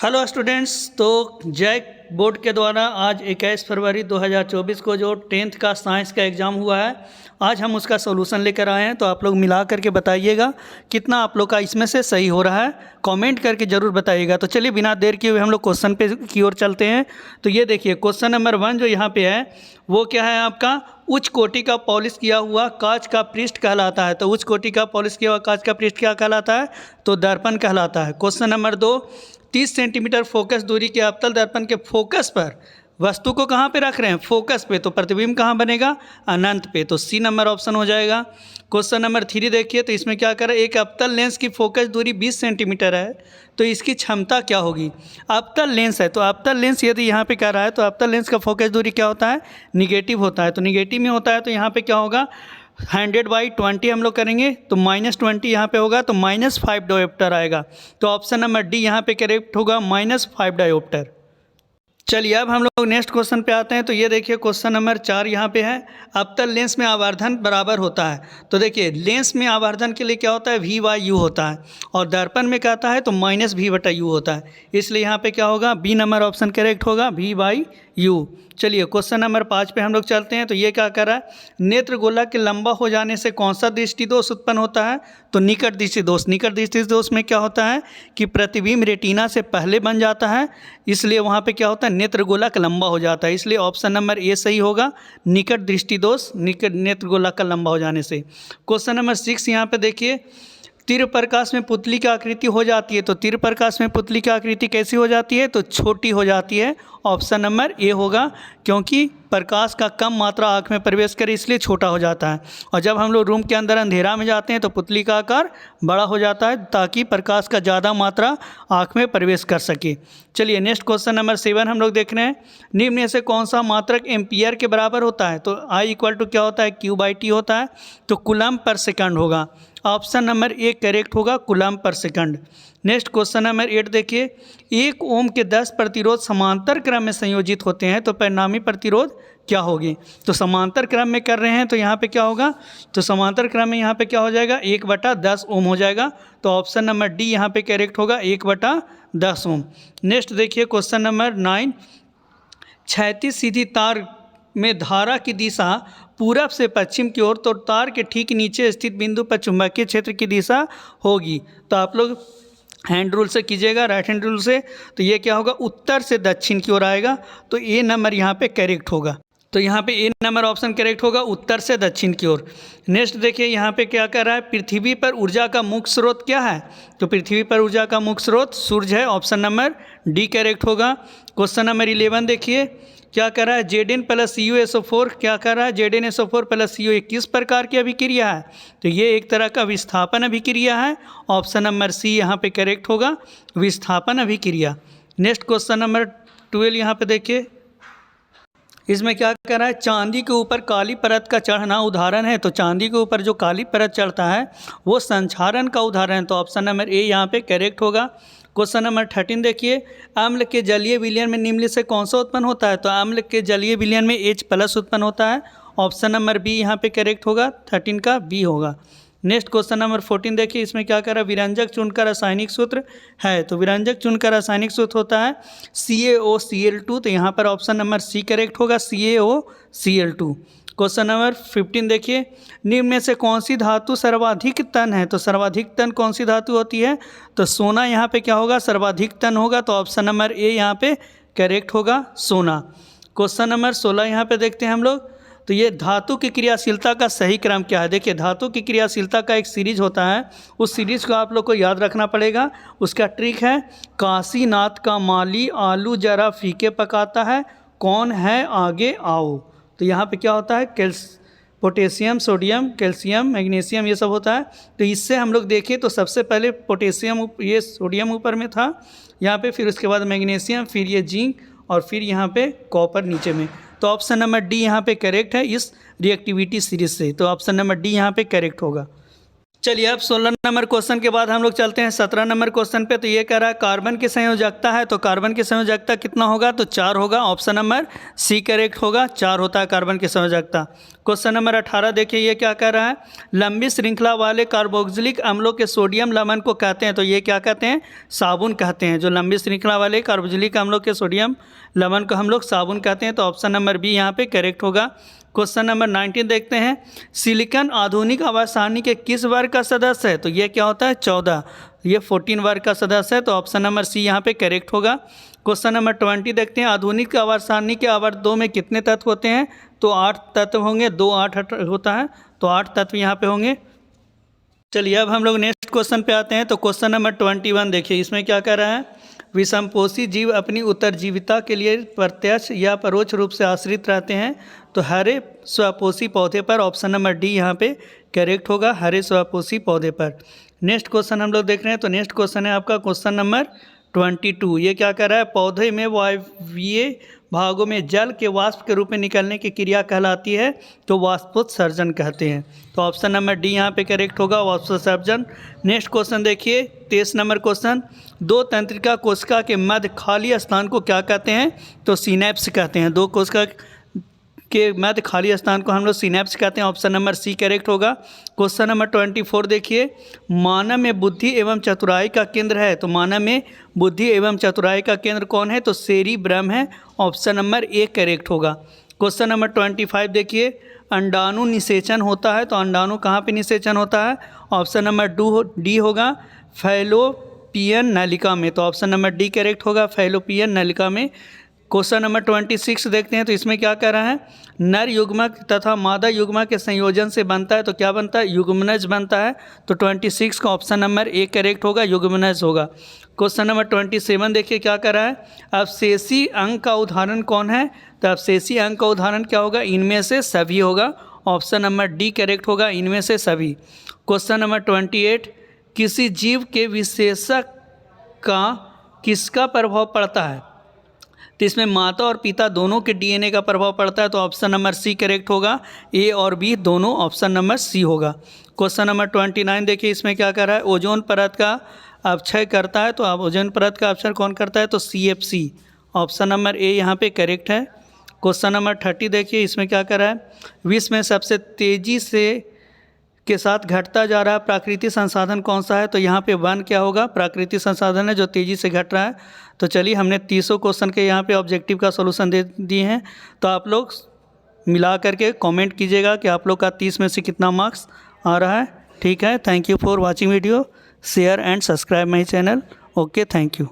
Hello students. तो JAC board के द्वारा आज 21 फरवरी 2024 को जो 10th का साइंस का एग्ज़ाम हुआ है, आज हम उसका सॉल्यूशन लेकर आए हैं। तो आप लोग मिला करके बताइएगा कितना आप लोग का इसमें से सही हो रहा है, कमेंट करके ज़रूर बताइएगा। तो चलिए बिना देर किए हुए हम लोग क्वेश्चन पे की ओर चलते हैं। तो ये देखिए क्वेश्चन नंबर 1 जो यहाँ पे है वो क्या है, आपका उच्च कोटि का पॉलिश किया हुआ कांच का पृष्ठ कहलाता है। तो उच्च कोटि का पॉलिश किया हुआ कांच का पृष्ठ क्या कहलाता है, तो दर्पण कहलाता है। क्वेश्चन नंबर 2, 30 सेंटीमीटर फोकस दूरी के अवतल दर्पण के फोकस पर वस्तु को कहाँ पे रख रहे हैं, फोकस पे। तो प्रतिबिंब कहाँ बनेगा, अनंत पे। तो सी नंबर ऑप्शन हो जाएगा। क्वेश्चन नंबर 3 देखिए, तो इसमें क्या करें, एक अवतल लेंस की फोकस दूरी 20 सेंटीमीटर है, तो इसकी क्षमता क्या होगी। अवतल लेंस है, तो अवतल लेंस यदि यहाँ पे कह रहा है तो अवतल लेंस का फोकस दूरी क्या होता है, निगेटिव होता है। तो निगेटिव में होता है तो यहाँ पे क्या होगा, 100/20 हम लोग करेंगे तो -20 यहाँ पे होगा, तो -5 डायोप्टर आएगा। तो ऑप्शन नंबर डी यहाँ पे करेक्ट होगा, -5 डायोप्टर। चलिए अब हम लोग नेक्स्ट क्वेश्चन पे आते हैं। तो ये देखिए क्वेश्चन नंबर 4 यहाँ पे है, अवतल लेंस में आवर्धन बराबर होता है। तो देखिए लेंस में आवर्धन के लिए क्या होता है, V/U होता है, और दर्पण में कहता है तो -V/U होता है। इसलिए यहाँ पे क्या होगा, बी नंबर ऑप्शन करेक्ट होगा, V/U। चलिए क्वेश्चन नंबर 5 पे हम लोग चलते हैं। तो ये क्या कर रहा है, नेत्र गोलक के लंबा हो जाने से कौन सा दृष्टि दोष उत्पन्न होता है, तो निकट दृष्टि दोष। निकट दृष्टि दोष में क्या होता है कि प्रतिबिंब रेटिना से पहले बन जाता है, इसलिए वहाँ पे क्या होता है, नेत्र गोलक लंबा हो जाता है। इसलिए ऑप्शन नंबर ए सही होगा, निकट दृष्टि दोष निकट नेत्र गोलक का लंबा हो जाने से। क्वेश्चन नंबर 6 यहाँ पे देखिए, तीव्र प्रकाश में पुतली की आकृति हो जाती है। तो तीव्र प्रकाश में पुतली की आकृति कैसी हो जाती है, तो छोटी हो जाती है। ऑप्शन नंबर ए होगा, क्योंकि प्रकाश का कम मात्रा आँख में प्रवेश करे इसलिए छोटा हो जाता है। और जब हम लोग रूम के अंदर अंधेरा में जाते हैं तो पुतली का आकार बड़ा हो जाता है, ताकि प्रकाश का ज़्यादा मात्रा आँख में प्रवेश कर सके। चलिए नेक्स्ट क्वेश्चन नंबर 7 हम लोग देख रहे हैं, निम्न में से कौन सा मात्रक एम्पियर के बराबर होता है। तो I = क्या होता है, Q/T होता है, तो कूलम्ब पर सेकंड होगा। ऑप्शन नंबर ए करेक्ट होगा, कूलम्ब पर सेकंड। नेक्स्ट क्वेश्चन नंबर 8 देखिए, 1 ओम के 10 प्रतिरोध समांतर क्रम में संयोजित होते हैं, तो परिणामी प्रतिरोध क्या होगी। तो समांतर क्रम में कर रहे हैं तो यहाँ पे क्या होगा, तो समांतर क्रम में यहाँ पे क्या हो जाएगा, 1/10 ओम हो जाएगा। तो ऑप्शन नंबर डी यहाँ पे करेक्ट होगा, 1/10 ओम। नेक्स्ट देखिए क्वेश्चन नंबर 9, क्षैतिज सीधी तार में धारा की दिशा पूरब से पश्चिम की ओर, तो तार के ठीक नीचे स्थित बिंदु पर चुंबकीय क्षेत्र की दिशा होगी। तो आप लोग हैंड रूल से कीजिएगा, राइट हैंड रूल से। तो ये क्या होगा, उत्तर से दक्षिण की ओर आएगा, तो ए नंबर यहाँ पे करेक्ट होगा। तो यहाँ पे ए नंबर ऑप्शन करेक्ट होगा, उत्तर से दक्षिण की ओर। नेक्स्ट देखिए यहाँ पे क्या कर रहा है, पृथ्वी पर ऊर्जा का मुख्य स्रोत क्या है। तो पृथ्वी पर ऊर्जा का मुख्य स्रोत सूर्य है, ऑप्शन नंबर डी करेक्ट होगा। क्वेश्चन नंबर 11 देखिए, क्या कर रहा है, Zn + CuSO4 क्या कर रहा है, ZnSO4 + CO किस प्रकार की अभिक्रिया है। तो ये एक तरह का विस्थापन अभिक्रिया है, ऑप्शन नंबर सी यहाँ पे करेक्ट होगा, विस्थापन अभिक्रिया। नेक्स्ट क्वेश्चन नंबर 12 यहाँ पे देखिए, इसमें क्या कर रहा है, चांदी के ऊपर काली परत का चढ़ना उदाहरण है। तो चांदी के ऊपर जो काली परत चढ़ता है वो संक्षारण का उदाहरण है, तो ऑप्शन नंबर ए यहाँ पे करेक्ट होगा। क्वेश्चन नंबर 13 देखिए, अम्ल के जलीय विलयन में निम्न से कौन सा उत्पन्न होता है। तो अम्ल के जलीय विलयन में H+ उत्पन्न होता है, ऑप्शन नंबर बी यहाँ पे करेक्ट होगा, 13 का बी होगा। नेक्स्ट क्वेश्चन नंबर 14 देखिए, इसमें क्या कर रहा है, विरंजक चूर्ण का रासायनिक सूत्र है। तो विरंजक चूर्ण का रासायनिक सूत्र होता है CaOCl2, तो यहाँ पर ऑप्शन नंबर सी करेक्ट होगा, CaOCl2। क्वेश्चन नंबर 15 देखिए, निम्न में से कौन सी धातु सर्वाधिक तन है। तो सर्वाधिक तन कौन सी धातु होती है, तो सोना यहाँ पे क्या होगा, सर्वाधिक तन होगा, तो ऑप्शन नंबर ए यहाँ पे करेक्ट होगा, सोना। क्वेश्चन नंबर 16 यहाँ पे देखते हैं हम लोग, तो ये धातु की क्रियाशीलता का सही क्रम क्या है। देखिए धातु की क्रियाशीलता का एक सीरीज होता है, उस सीरीज को आप लोग को याद रखना पड़ेगा। उसका ट्रिक है, काशीनाथ का माली आलू जरा फीके पकाता है, कौन है आगे आओ। तो यहाँ पे क्या होता है, पोटेशियम, सोडियम, कैल्शियम, मैग्नीशियम, ये सब होता है। तो इससे हम लोग देखें तो सबसे पहले पोटेशियम, ये सोडियम ऊपर में था यहाँ पे, फिर उसके बाद मैग्नीशियम, फिर ये जिंक, और फिर यहाँ पे कॉपर नीचे में। तो ऑप्शन नंबर डी यहाँ पे करेक्ट है इस रिएक्टिविटी सीरीज से, तो ऑप्शन नंबर डी यहाँ पे करेक्ट होगा। चलिए अब 16 नंबर क्वेश्चन के बाद हम लोग चलते हैं 17 नंबर क्वेश्चन पे। तो ये कह रहा है कार्बन की संयोजकता है, तो कार्बन की संयोजकता कितना होगा, तो 4 होगा। ऑप्शन नंबर सी करेक्ट होगा, 4 होता है कार्बन की संयोजकता। क्वेश्चन नंबर 18 देखिए, ये क्या कह रहा है, लंबी श्रृंखला वाले कार्बोक्सिलिक अम्लों के सोडियम लवण को कहते हैं, तो ये क्या कहते हैं, साबुन कहते हैं। जो लंबी श्रृंखला वाले कार्बोक्सिलिक अम्लों के सोडियम लवण को हम लोग साबुन कहते हैं, तो ऑप्शन नंबर बी यहाँ पे करेक्ट होगा। क्वेश्चन नंबर 19 देखते हैं, सिलिकॉन आधुनिक आवास सारणी के किस वर्ग का सदस्य है, तो ये क्या होता है, 14, ये 14 वर्ग का सदस्य है, तो ऑप्शन नंबर सी यहाँ पे करेक्ट होगा। क्वेश्चन नंबर 20 देखते हैं, आधुनिक आवर्त सारणी के आवर्त 2 में कितने तत्व होते हैं, तो 8 तत्व होंगे, 2 8 होता है, तो 8 तत्व यहाँ पे होंगे। चलिए अब हम लोग नेक्स्ट क्वेश्चन पे आते हैं। तो क्वेश्चन नंबर 21 देखिए, इसमें क्या कह रहा है, विषमपोषी जीव अपनी उत्तरजीविता के लिए प्रत्यक्ष या परोक्ष रूप से आश्रित रहते हैं, तो हरे स्वपोषी पौधे पर। ऑप्शन नंबर डी यहाँ पे करेक्ट होगा, हरे स्वपोषी पौधे पर। नेक्स्ट क्वेश्चन हम लोग देख रहे हैं। तो नेक्स्ट क्वेश्चन है आपका क्वेश्चन नंबर 22। ये क्या कर रहा है, पौधे में वायवीय भागों में जल के वाष्प के रूप में निकलने की क्रिया कहलाती है, तो वाष्पोत्सर्जन कहते हैं, तो ऑप्शन नंबर डी यहाँ पे करेक्ट होगा, वाष्पोत्सर्जन। नेक्स्ट क्वेश्चन देखिए 23 नंबर क्वेश्चन, 2 तंत्रिका कोशिका के मध्य खाली स्थान को क्या कहते हैं, तो सिनेप्स कहते हैं। 2 कोशिका के मध्य खाली स्थान को हम लोग सिनेप्स कहते हैं, ऑप्शन नंबर सी करेक्ट होगा। क्वेश्चन नंबर 24 देखिए, मानव में बुद्धि एवं चतुराई का केंद्र है, तो मानव में बुद्धि एवं चतुराई का केंद्र कौन है, तो सेरिब्रम है, ऑप्शन नंबर ए करेक्ट होगा। क्वेश्चन नंबर 25 देखिए, अंडाणु निषेचन होता है, तो अंडाणु कहाँ पे निषेचन होता है, ऑप्शन नंबर डी होगा, फैलोपियन नलिका में, तो ऑप्शन नंबर डी करेक्ट होगा, फैलोपियन नलिका में। क्वेश्चन नंबर 26 देखते हैं। तो इसमें क्या कह रहा है, नर युग्मक तथा मादा युग्मक के संयोजन से बनता है, तो क्या बनता है, युग्मनज बनता है, तो 26 का ऑप्शन नंबर ए करेक्ट होगा, युग्मनज होगा। क्वेश्चन नंबर 27 देखिए क्या कह रहा है, अवशेषी अंग का उदाहरण कौन है, तो अवशेषी अंग का उदाहरण क्या होगा, इनमें से सभी होगा, ऑप्शन नंबर डी करेक्ट होगा, इनमें से सभी। क्वेश्चन नंबर 28, किसी जीव के विशेषक का किसका प्रभाव पड़ता है, तो इसमें माता और पिता दोनों के डीएनए का प्रभाव पड़ता है, तो ऑप्शन नंबर सी करेक्ट होगा, ए और बी दोनों, ऑप्शन नंबर सी होगा। क्वेश्चन नंबर 29 देखिए, इसमें क्या कर रहा है, ओजोन परत का अपक्षय करता है, तो अब ओजोन परत का अपक्षय कौन करता है, तो CFC, ऑप्शन नंबर ए यहाँ पे करेक्ट है। क्वेश्चन नंबर 30 देखिए, इसमें क्या कर रहा है, विश्व में सबसे तेज़ी से के साथ घटता जा रहा प्राकृतिक संसाधन कौन सा है, तो यहाँ पे वन क्या होगा, प्राकृतिक संसाधन है जो तेज़ी से घट रहा है। तो चलिए हमने 30 क्वेश्चन के यहाँ पे ऑब्जेक्टिव का सॉल्यूशन दे दिए हैं, तो आप लोग मिला करके कमेंट कीजिएगा कि आप लोग का 30 में से कितना मार्क्स आ रहा है। ठीक है, thank you for watching video, share and subscribe my channel. Okay, thank you.